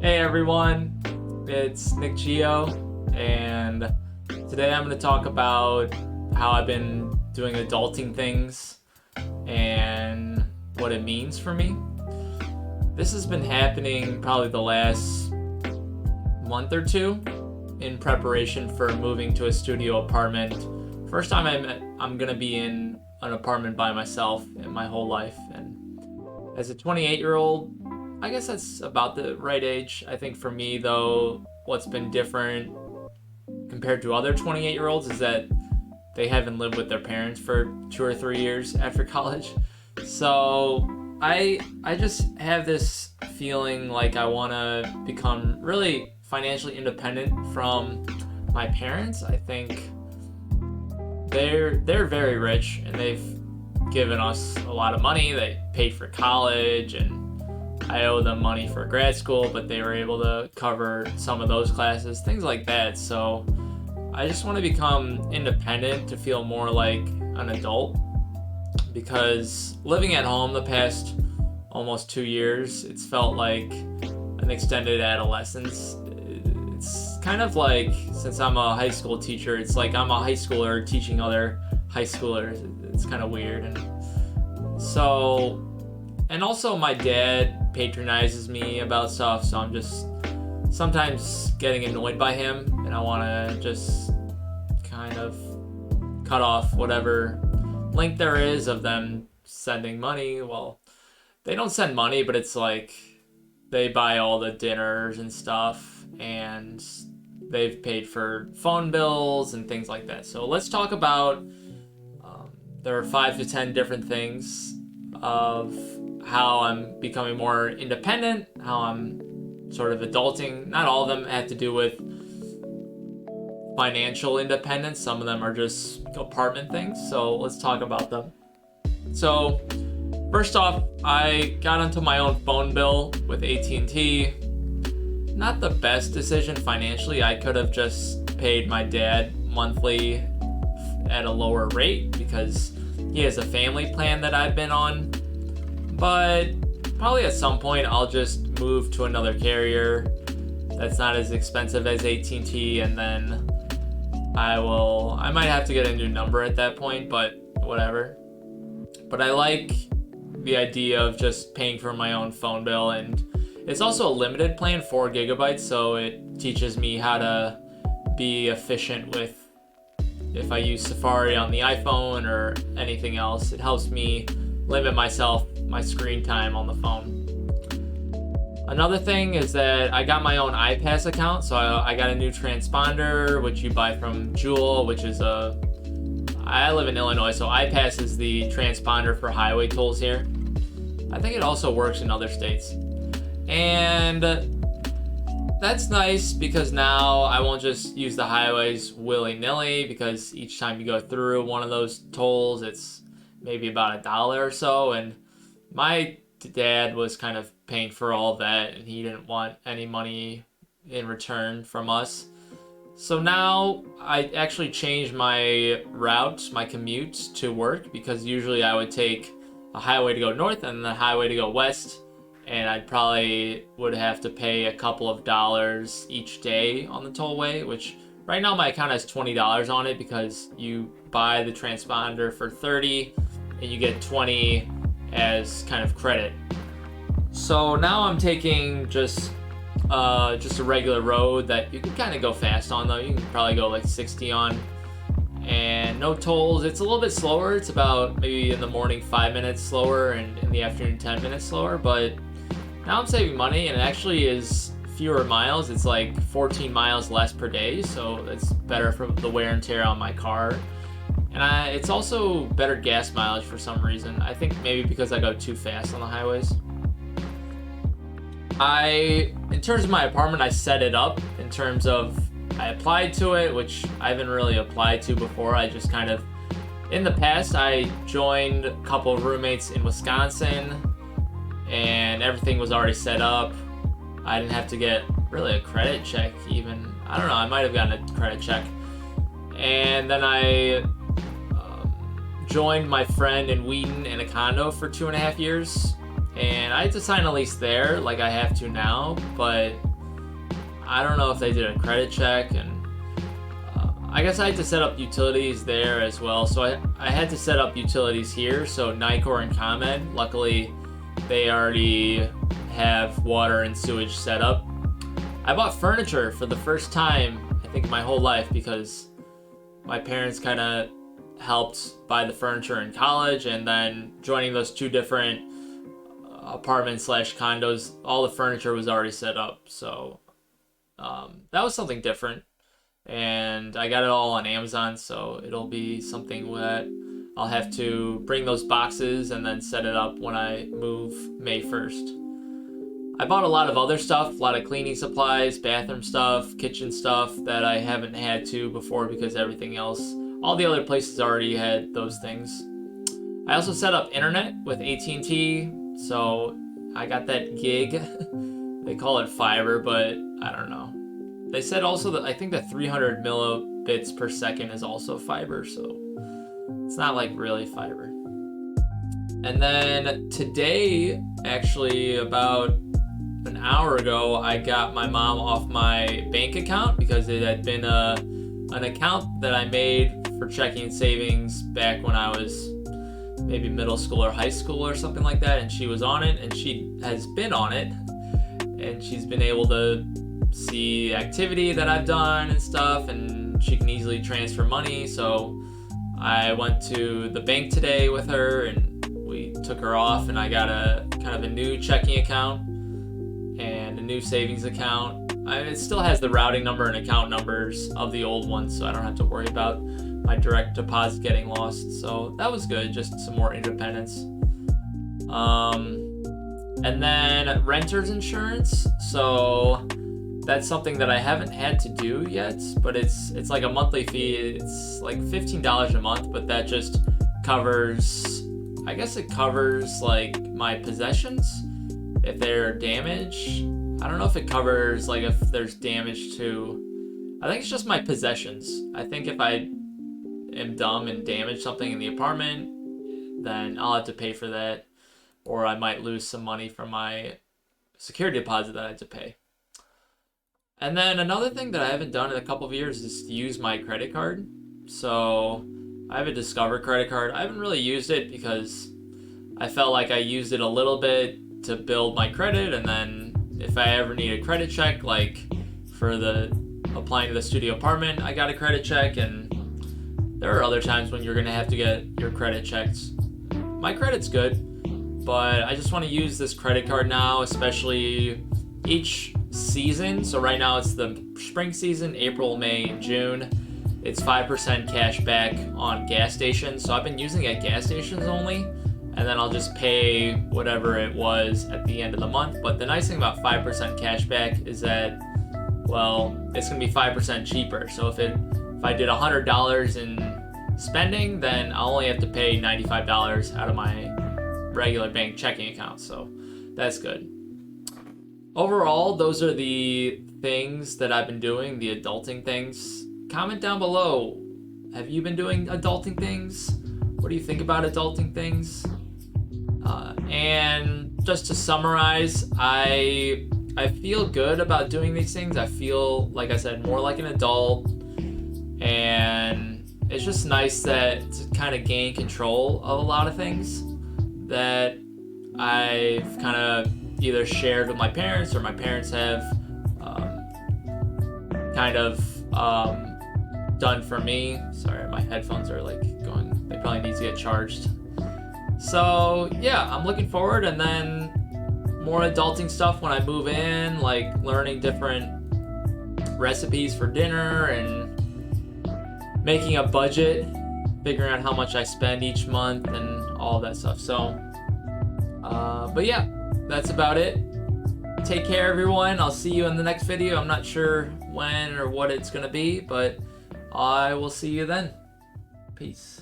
Hey everyone, it's Nick Gio, and today I'm going to talk about how I've been doing adulting things and what it means for me. This has been happening probably the last month or two in preparation for moving to a studio apartment. First time I'm going to be in an apartment by myself in my whole life, and as a 28-year-old, I guess that's about the right age. I think for me, though, what's been different compared to other 28-year-olds is that they haven't lived with their parents for 2 or 3 years after college. So I just have this feeling like I want to become really financially independent from my parents. I think they're very rich, and they've given us a lot of money. They paid for college, and I owe them money for grad school, but they were able to cover some of those classes, things like that. So I just want to become independent to feel more like an adult, because living at home the past almost 2 years, it's felt like an extended adolescence. It's kind of like, since I'm a high school teacher, it's like I'm a high schooler teaching other high schoolers. It's kind of weird. And also my dad patronizes me about stuff, so I'm just sometimes getting annoyed by him, and I want to just kind of cut off whatever link there is of them sending money. Well, they don't send money, but it's like they buy all the dinners and stuff, and they've paid for phone bills and things like that. So let's talk about there are 5 to 10 different things of how I'm becoming more independent, how I'm sort of adulting. Not all of them have to do with financial independence. Some of them are just apartment things. So let's talk about them. So first off, I got onto my own phone bill with AT&T. Not the best decision financially. I could have just paid my dad monthly at a lower rate because he has a family plan that I've been on. But probably at some point I'll just move to another carrier that's not as expensive as AT&T, and then I might have to get a new number at that point, but whatever. But I like the idea of just paying for my own phone bill, and it's also a limited plan, 4 gigabytes, so it teaches me how to be efficient with, if I use Safari on the iPhone or anything else, it helps me limit my screen time on the phone. Another thing is that I got my own iPass account, so I got a new transponder, which you buy from Jewel, which is I live in Illinois, so iPass is the transponder for highway tolls here. I think it also works in other states. And that's nice because now I won't just use the highways willy-nilly, because each time you go through one of those tolls, it's maybe about $1 or so, and my dad was kind of paying for all of that, and he didn't want any money in return from us. So now I actually changed my route, my commute to work, because usually I would take a highway to go north and the highway to go west, and I probably would have to pay a couple of dollars each day on the tollway, which right now my account has $20 on it because you buy the transponder for $30 and you get $20 as kind of credit. So now I'm taking just a regular road that you can kind of go fast on, though. You can probably go like 60 on, and no tolls. It's a little bit slower. It's about maybe in the morning 5 minutes slower, and in the afternoon 10 minutes slower, but now I'm saving money, and it actually is fewer miles. It's like 14 miles less per day, so it's better for the wear and tear on my car. And it's also better gas mileage for some reason. I think maybe because I go too fast on the highways. In terms of my apartment, I set it up in terms of I applied to it, which I haven't really applied to before. I just kind of, in the past, I joined a couple of roommates in Wisconsin, and everything was already set up. I didn't have to get really a credit check even. I don't know, I might have gotten a credit check. And then I joined my friend in Wheaton in a condo for 2.5 years, and I had to sign a lease there like I have to now, but I don't know if they did a credit check, and I guess I had to set up utilities there as well. So I had to set up utilities here. So Nicor and ComEd, luckily they already have water and sewage set up. I bought furniture for the first time, I think, my whole life, because my parents kind of helped buy the furniture in college, and then joining those two different apartments / condos, all the furniture was already set up. So that was something different. And I got it all on Amazon, so it'll be something that I'll have to bring those boxes and then set it up when I move May 1st. I bought a lot of other stuff, a lot of cleaning supplies, bathroom stuff, kitchen stuff that I haven't had to before because everything else, all the other places already had those things. I also set up internet with AT&T, so I got that gig. They call it fiber, but I don't know. They said also that I think that 300 millibits per second is also fiber, so it's not like really fiber. And then today, actually about an hour ago, I got my mom off my bank account because it had been an account that I made for checking and savings back when I was maybe middle school or high school or something like that, and she was on it, and she has been on it, and she's been able to see activity that I've done and stuff, and she can easily transfer money. So I went to the bank today with her, and we took her off, and I got a kind of a new checking account and a new savings account. It still has the routing number and account numbers of the old one, so I don't have to worry about my direct deposit getting lost. So that was good, just some more independence. And then renter's insurance. So that's something that I haven't had to do yet, but it's like a monthly fee. It's like $15 a month, but that just covers, I guess it covers like my possessions if they're damaged. I don't know if it covers like if there's damage to, I think it's just my possessions. I think if I am dumb and damage something in the apartment, then I'll have to pay for that, or I might lose some money from my security deposit that I had to pay. And then another thing that I haven't done in a couple of years is to use my credit card. So I have a Discover credit card. I haven't really used it because I felt like I used it a little bit to build my credit, and then if I ever need a credit check, like for the applying to the studio apartment, I got a credit check, and there are other times when you're gonna have to get your credit checked. My credit's good, but I just want to use this credit card now, especially each season. So right now it's the spring season, April, May, and June. It's 5% cash back on gas stations. So I've been using it at gas stations only, and then I'll just pay whatever it was at the end of the month. But the nice thing about 5% cash back is that, well, it's gonna be 5% cheaper. So if I did $100 in spending, then I'll only have to pay $95 out of my regular bank checking account. So that's good. Overall, those are the things that I've been doing, the adulting things. Comment down below. Have you been doing adulting things? What do you think about adulting things? And just to summarize, I feel good about doing these things. I feel, like I said, more like an adult. And it's just nice that to kind of gain control of a lot of things that I've kind of either shared with my parents, or my parents have kind of done for me. Sorry, my headphones are like going, they probably need to get charged. So yeah, I'm looking forward, and then more adulting stuff when I move in, like learning different recipes for dinner and making a budget, figuring out how much I spend each month and all that stuff. So, but yeah, that's about it. Take care, everyone. I'll see you in the next video. I'm not sure when or what it's gonna be, but I will see you then. Peace.